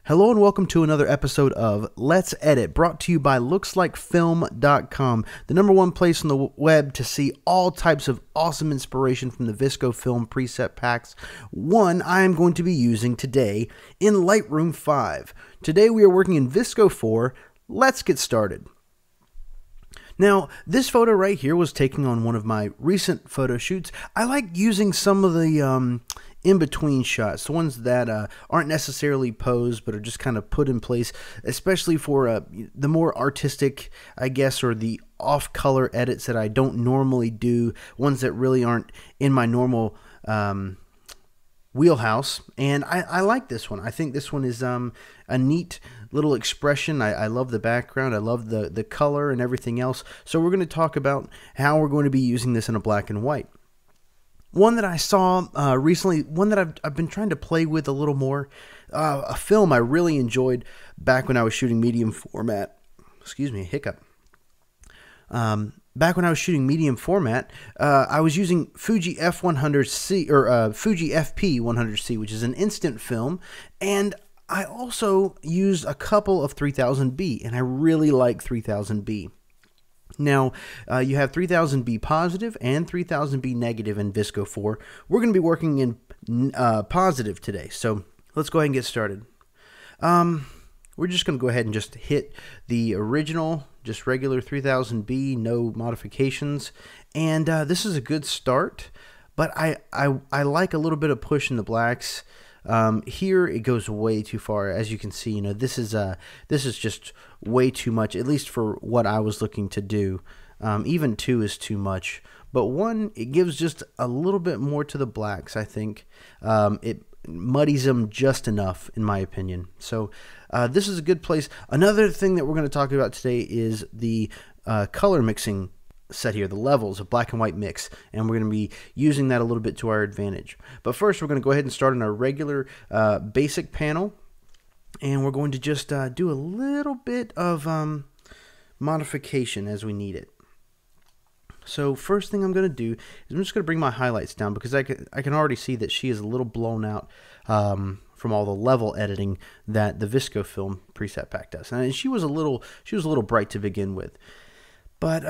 Hello and welcome to another episode of Let's Edit, brought to you by lookslikefilm.com, the #1 place on the web to see all types of awesome inspiration from the VSCO Film preset packs. One I am going to be using today in Lightroom 5. Today we are working in VSCO 4. Let's get started. Now, this photo right here was taken on one of my recent photo shoots. I like using some of the in-between shots, the ones that aren't necessarily posed but are just kind of put in place, especially for the more artistic, I guess, or the off-color edits that I don't normally do, ones that really aren't in my normal wheelhouse. And I like this one. I think this one is a neat little expression. I love the background. I love the color and everything else. So we're going to talk about how we're going to be using this in a black and white. One that I saw recently, one that I've been trying to play with a little more, a film I really enjoyed back when I was shooting medium format. Excuse me, hiccup. Back when I was shooting medium format, I was using Fuji F100C, or Fuji FP100C, which is an instant film, and I also used a couple of 3000B, and I really like 3000B. Now, you have 3000B positive and 3000B negative in VSCO 4. We're going to be working in positive today, so let's go ahead and get started. We're just going to go ahead and just hit the original, just regular 3000B, no modifications, and this is a good start, but I like a little bit of push in the blacks. Here it goes way too far. As you can see, you know, this is just way too much, at least for what I was looking to do. Even 2 is too much, but 1, it gives just a little bit more to the blacks. I think it muddies them just enough, in my opinion. So this is a good place. Another thing that we're going to talk about today is the color mixing set here, the levels of black and white mix, and we're going to be using that a little bit to our advantage. But first, we're going to go ahead and start on our regular basic panel, and we're going to just do a little bit of modification as we need it. So first thing I'm going to do is I'm just going to bring my highlights down, because I can already see that she is a little blown out from all the level editing that the VSCO Film preset pack does, and she was a little bright to begin with. But,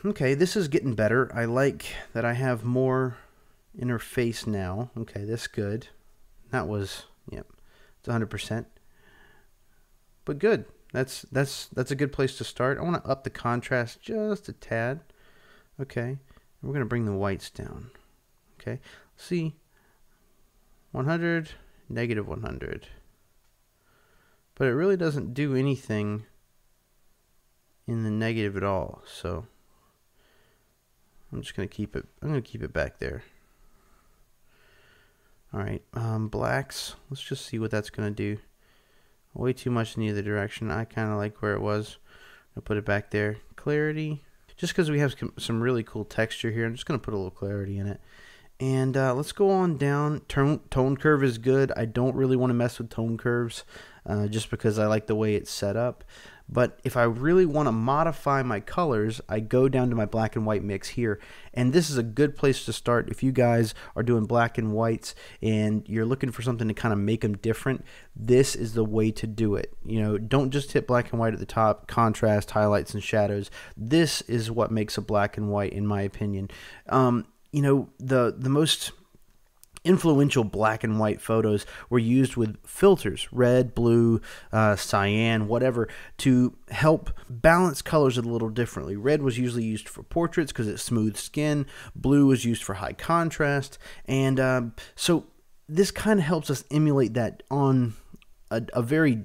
okay, this is getting better. I like that I have more in her face now. Okay, that's good. That was, yep, it's 100%. But good. That's a good place to start. I want to up the contrast just a tad. Okay, we're going to bring the whites down. Okay, let's see. 100, negative 100. But it really doesn't do anything in the negative at all, so I'm just going to keep it. I'm going to keep it back there. All right, blacks. Let's just see what that's going to do. Way too much in either direction. I kind of like where it was. I'll put it back there. Clarity, just because we have some really cool texture here, I'm just going to put a little clarity in it. And let's go on down. Tone curve is good. I don't really want to mess with tone curves, just because I like the way it's set up. But if I really want to modify my colors, I go down to my black and white mix here. And this is a good place to start if you guys are doing black and whites and you're looking for something to kind of make them different. This is the way to do it. You know, don't just hit black and white at the top, contrast, highlights, and shadows. This is what makes a black and white, in my opinion. You know, the most influential black and white photos were used with filters, red, blue, cyan, whatever, to help balance colors a little differently. Red was usually used for portraits because it's smooth skin. Blue was used for high contrast. And so this kind of helps us emulate that on a very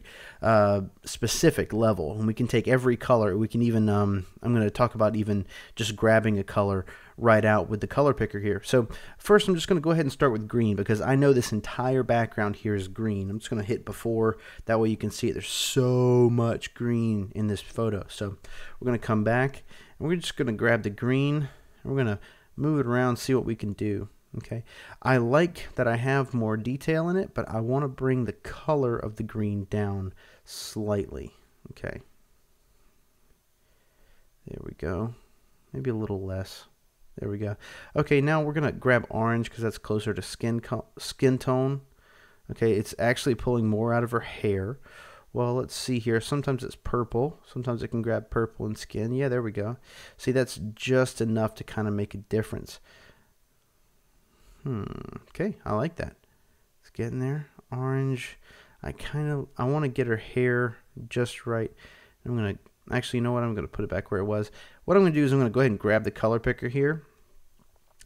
specific level. And we can take every color. We can even, I'm going to talk about even just grabbing a color right out with the color picker here. So first I'm just going to go ahead and start with green, because I know this entire background here is green. I'm just going to hit before, that way you can see it. There's so much green in this photo. So we're going to come back and we're just going to grab the green and we're going to move it around, see what we can do. Okay, I like that I have more detail in it, but I want to bring the color of the green down slightly. Okay, there we go. Maybe a little less. There we go. Okay, now we're going to grab orange because that's closer to skin tone. Okay, it's actually pulling more out of her hair. Well, let's see here. Sometimes it's purple. Sometimes it can grab purple in skin. Yeah, there we go. See, that's just enough to kind of make a difference. Okay, I like that. It's getting there. Orange. I want to get her hair just right. I'm going to, actually, you know what? I'm going to put it back where it was. What I'm going to do is I'm going to go ahead and grab the color picker here.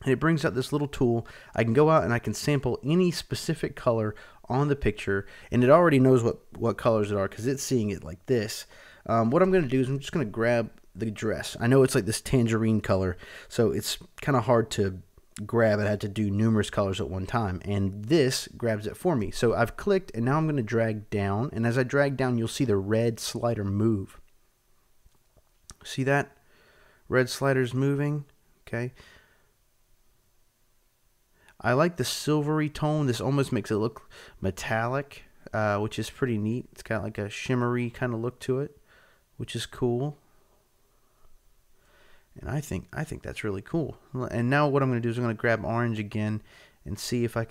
And it brings out this little tool. I can go out and I can sample any specific color on the picture. And it already knows what colors it are because it's seeing it like this. What I'm going to do is I'm just going to grab the dress. I know it's like this tangerine color, so it's kind of hard to grab. I had to do numerous colors at one time, and this grabs it for me. So I've clicked, and now I'm going to drag down, and as I drag down, you'll see the red slider move. See that? Red slider's moving. Okay. I like the silvery tone. This almost makes it look metallic, which is pretty neat. It's got like a shimmery kind of look to it, which is cool. And I think that's really cool. And now what I'm going to do is I'm going to grab orange again and see if I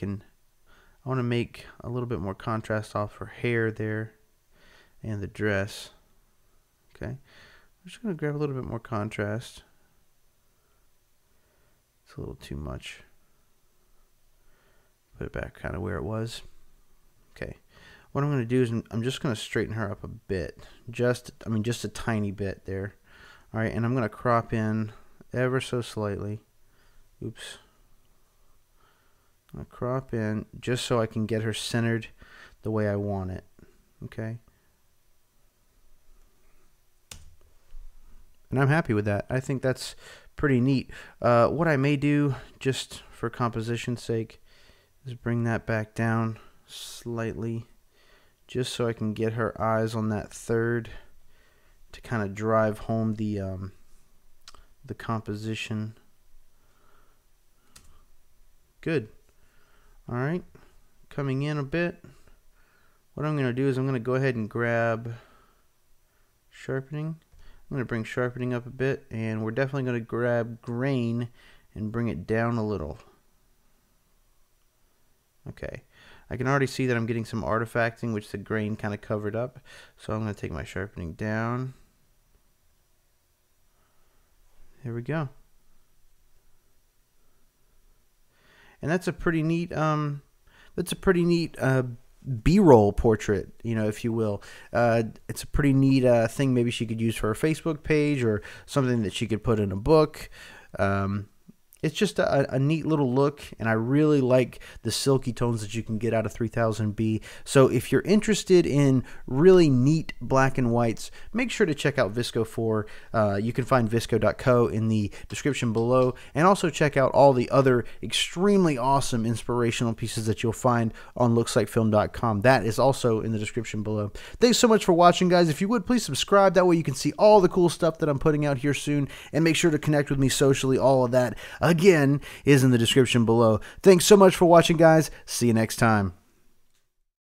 want to make a little bit more contrast off her hair there and the dress. Okay. I'm just going to grab a little bit more contrast. It's a little too much. Put it back kind of where it was. Okay. What I'm going to do is I'm just going to straighten her up a bit. Just a tiny bit there. All right, and I'm going to crop in ever so slightly. Oops. I'm going to crop in just so I can get her centered the way I want it. Okay. And I'm happy with that. I think that's pretty neat. What I may do, just for composition's sake, is bring that back down slightly, just so I can get her eyes on that third, to kind of drive home the composition. Good. All right, coming in a bit. What I'm going to do is I'm going to go ahead and grab sharpening. I'm going to bring sharpening up a bit, and we're definitely going to grab grain and bring it down a little. Okay. I can already see that I'm getting some artifacting, which the grain kind of covered up. So I'm going to take my sharpening down. There we go. And that's a pretty neat B-roll portrait, you know, if you will. It's a pretty neat thing maybe she could use for her Facebook page, or something that she could put in a book. It's just a neat little look, and I really like the silky tones that you can get out of 3000B. So if you're interested in really neat black and whites, make sure to check out VSCO 4. You can find VSCO.co in the description below, and also check out all the other extremely awesome inspirational pieces that you'll find on LooksLikeFilm.com. That is also in the description below. Thanks so much for watching, guys. If you would, please subscribe. That way you can see all the cool stuff that I'm putting out here soon, and make sure to connect with me socially. All of that, again, is in the description below. Thanks so much for watching, guys. See you next time.